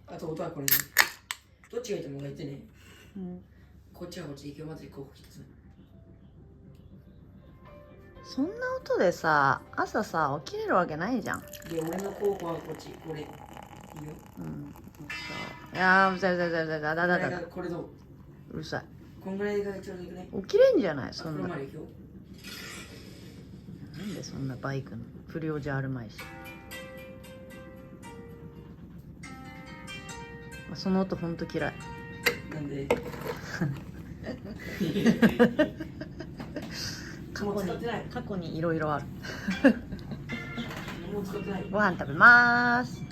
あと音はこれね。どっちがいいと思うか言ってね。うん、こっちはこっち。今日まず行こう。一つ。そんな音でさ朝さ起きれるわけないじゃん。で、俺の候補はこっち。これ。いいよ。うん。そういやーうざいうざいうざいうざいだだだだ。これどう？うるさい。こんぐらいがちょうどいいくね。起きれんじゃないそんな。これまで行くよ。なんでそんなバイクの不良じゃあるまいし。その音ほんと嫌い。なんで過去にいろいろある。もう使ってない。ご飯食べまーす。